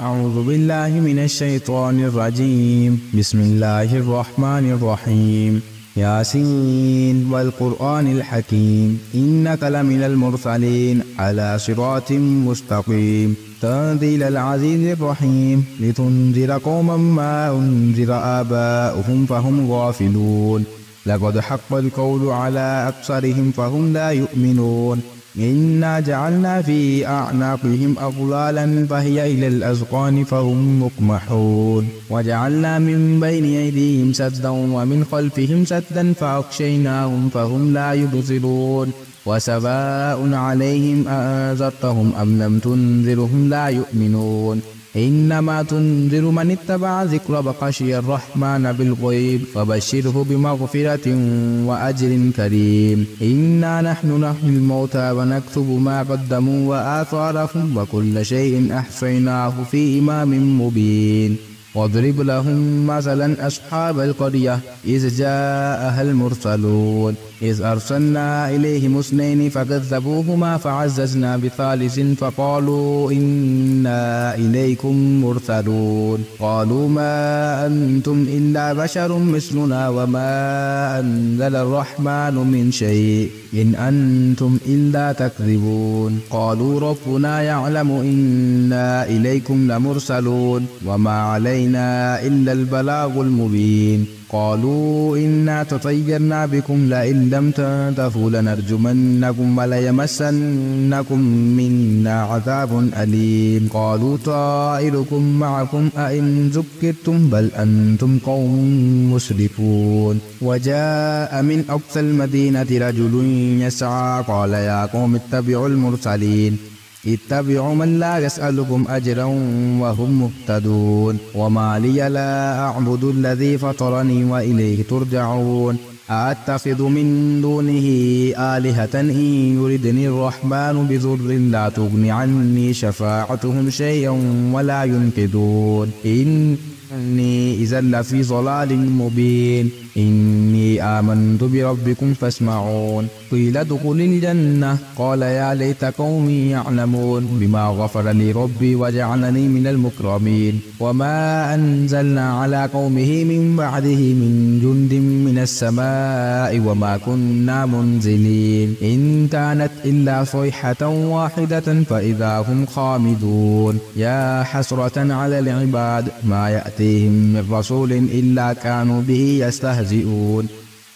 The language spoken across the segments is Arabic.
أعوذ بالله من الشيطان الرجيم. بسم الله الرحمن الرحيم. ياسين والقرآن الحكيم إنك لمن المرسلين على صراط مستقيم تنزيل العزيز الرحيم لتنذر قوما ما أنذر آباؤهم فهم غافلون لقد حق القول على أكثرهم فهم لا يؤمنون إنا جعلنا في أعناقهم أغلالا فهي إلى الأذقان فهم مقمحون وجعلنا من بين أيديهم سدا ومن خلفهم سدا فأغشيناهم فهم لا يبصرون وسواء عليهم أأنذرتهم أم لم تنذرهم لا يؤمنون إنما تنذر من اتبع ذكر وخشي الرحمن بالغيب فبشره بمغفرة وأجر كريم. إنا نحن نحيي الموتى ونكتب ما قدموا وآثارهم وكل شيء أحصيناه في إمام مبين. واضرب لهم مثلا أصحاب القرية إذ جاءها المرسلون إذ أرسلنا إليهم اثنين فكذبوهما فعززنا بثالث فقالوا إنا إليكم مرسلون قالوا ما أنتم إلا بشر مثلنا وما أنزل الرحمن من شيء إن أنتم إلا تكذبون قالوا ربنا يعلم إنا إليكم لمرسلون وما علينا إلا البلاغ المبين قالوا إنا تطيرنا بكم لئن لم تنتهوا لنرجمنكم وليمسنكم منا عذاب أليم قالوا طائركم معكم أئن ذكرتم بل أنتم قوم مسرفون وجاء من أقصى المدينة رجل يسعى قال يا قوم اتبعوا المرسلين اتبعوا من لا يسألكم أجرا وهم مهتدون وما لي لا أعبد الذي فطرني وإليه ترجعون أأتخذ من دونه آلهة إن يردني الرحمن بضر لا تغن عني شفاعتهم شيئا ولا ينقذون إني إذا لفي ضلال مبين إني آمنت بربكم فاسمعون قيل ادخل الجنة قال يا ليت قومي يعلمون بما غفر لي ربي وجعلني من المكرمين وما أنزلنا على قومه من بعده من جند من السماء وما كنا منزلين إن كانت إلا صيحة واحدة فإذا هم خامدون يا حسرة على العباد ما يأتيهم من رسول إلا كانوا به يستهزئون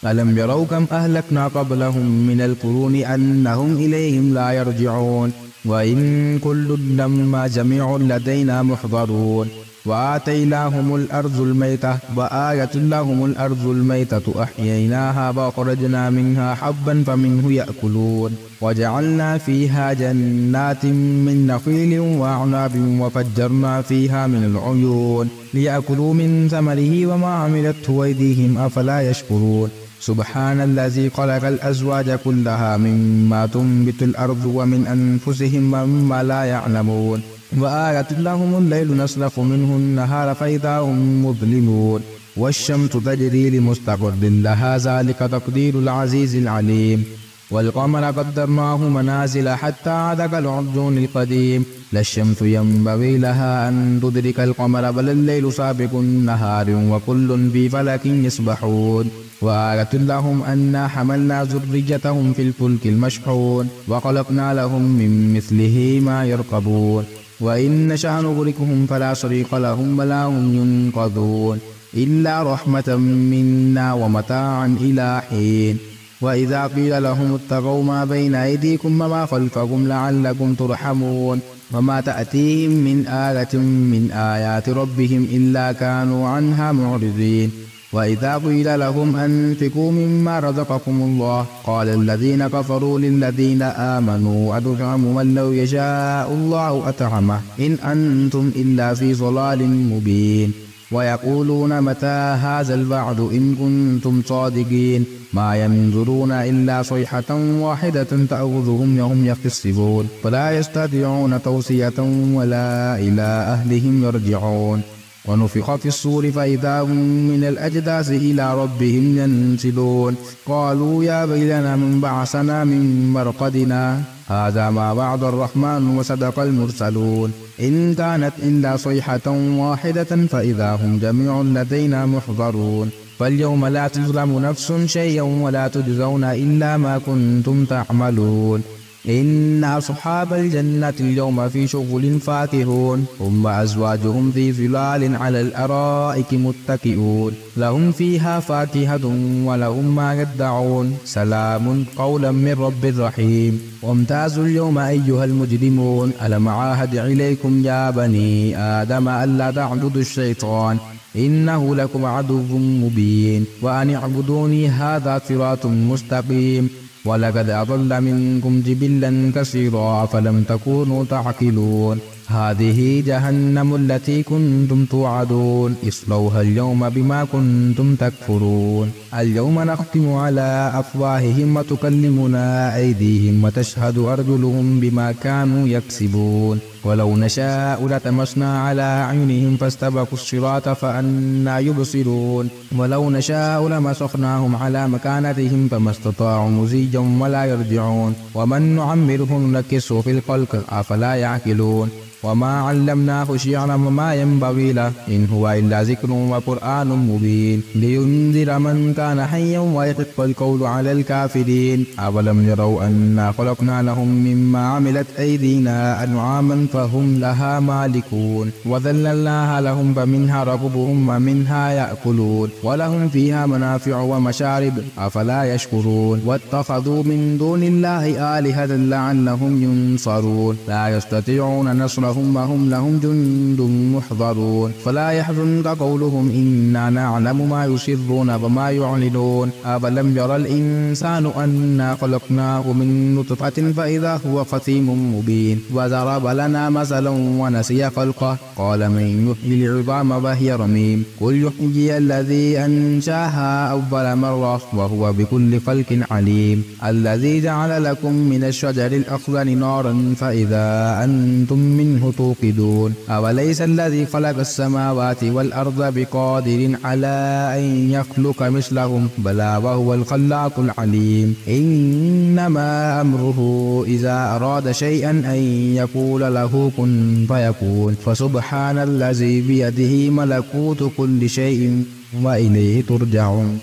ألم يروا كم أهلكنا قبلهم من القرون أنهم إليهم لا يرجعون وإن كل لما جميع لدينا محضرون وآتيناهم الأرض الميتة وآية لهم الأرض الميتة أحييناها وأخرجنا منها حبا فمنه يأكلون وجعلنا فيها جنات من نخيل وأعناب وفجرنا فيها من العيون ليأكلوا من ثمره وما عملته أيديهم أفلا يشكرون سبحان الذي خلق الأزواج كلها مما تنبت الأرض ومن أنفسهم ومما لا يعلمون وآية لهم الليل نسلخ منه النهار فإذا هم مظلمون والشمس تجري لمستقر لها ذلك تقدير العزيز العليم والقمر قدرناه منازل حتى عاد كالعرجون القديم لا الشمس ينبغي لها أن تدرك القمر بل الليل سابق النهار وكل في فلك يسبحون وآية لهم أنا حملنا ذريتهم في الفلك المشحون وخلقنا لهم من مثله ما يركبون وإن نشأ نغرقهم فلا صريخ لهم ولا هم ينقذون إلا رحمة منا ومتاعا إلى حين وإذا قيل لهم اتقوا ما بين أيديكم وما خلفكم لعلكم ترحمون وما تأتيهم من آية من آيات ربهم إلا كانوا عنها معرضين وإذا قيل لهم أنفقوا مما رزقكم الله قال الذين كفروا للذين آمنوا أطعم من لو يشاء الله أطعمه إن أنتم إلا في ضلال مبين ويقولون متى هذا الوعد إن كنتم صادقين ما ينظرون إلا صيحة واحدة تأخذهم وهم يخصبون فلا يستطيعون توصية ولا إلى أهلهم يرجعون ونفخ في الصور فإذا هم من الأجداث إلى ربهم ينسلون قالوا يا ويلنا من بعثنا من مرقدنا هذا ما وعد الرحمن وصدق المرسلون إن كانت إلا صيحة واحدة فإذا هم جميع لدينا محضرون فاليوم لا تظلم نفس شيئا ولا تجزون إلا ما كنتم تعملون إن أصحاب الجنة اليوم في شغل فاكهون هم وأزواجهم في ظلال على الأرائك متكئون لهم فيها فاكهة ولهم ما يدعون سلام قولا من رب رحيم وامتازوا اليوم أيها المجرمون ألم عاهد إليكم يا بني آدم ألا تعبدوا الشيطان إنه لكم عدو مبين وأن اعبدوني هذا صراط مستقيم ولقد أضل منكم جبلا كثيرا فلم تكونوا تعقلون هذه جهنم التي كنتم توعدون اصلوها اليوم بما كنتم تكفرون اليوم نختم على أفواههم وتكلمنا أيديهم وتشهد أرجلهم بما كانوا يكسبون ولو نشاء لطمسنا على أعينهم فاستبقوا الصراط فأنى يبصرون ولو نشاء لمسخناهم على مكانتهم فما استطاعوا مزيا ولا يرجعون ومن نعمره نكسه في الخلق أفلا يعقلون وما علمناه شعرا وما ينبغي له إن هو إلا ذكر وقرآن مبين لينذر من كان حيا ويحق القول على الكافرين أولم يروا أنا خلقنا لهم مما عملت أيدينا أنعاما فهم لها مالكون وذللناها لهم فمنها ركوبهم ومنها يأكلون ولهم فيها منافع ومشارب أفلا يشكرون واتخذوا من دون الله آلهة لعلهم ينصرون لا يستطيعون نصرهم وهم لهم جند محضرون فلا يحزنك قولهم إنا نعلم ما يسرون وما يعلنون أفلم يرى الإنسان أنا خلقناه من نطفة فإذا هو خصيم مبين وضرب لنا مثلا ونسي خلقه قال من يحيي العظام وهي رميم قل يحيي الذي أنشاها أول مرة وهو بكل خلق عليم الذي جعل لكم من الشجر الأخضر نارا فإذا أنتم منه توقدون أوليس الذي خلق السماوات والأرض بقادر على أن يخلق مثلهم بلى وهو الخلاق العليم إنما أمره إذا أراد شيئا أن يقول له كن فيكون فسبحان الذي بيده ملكوت كل شيء وإليه ترجعون.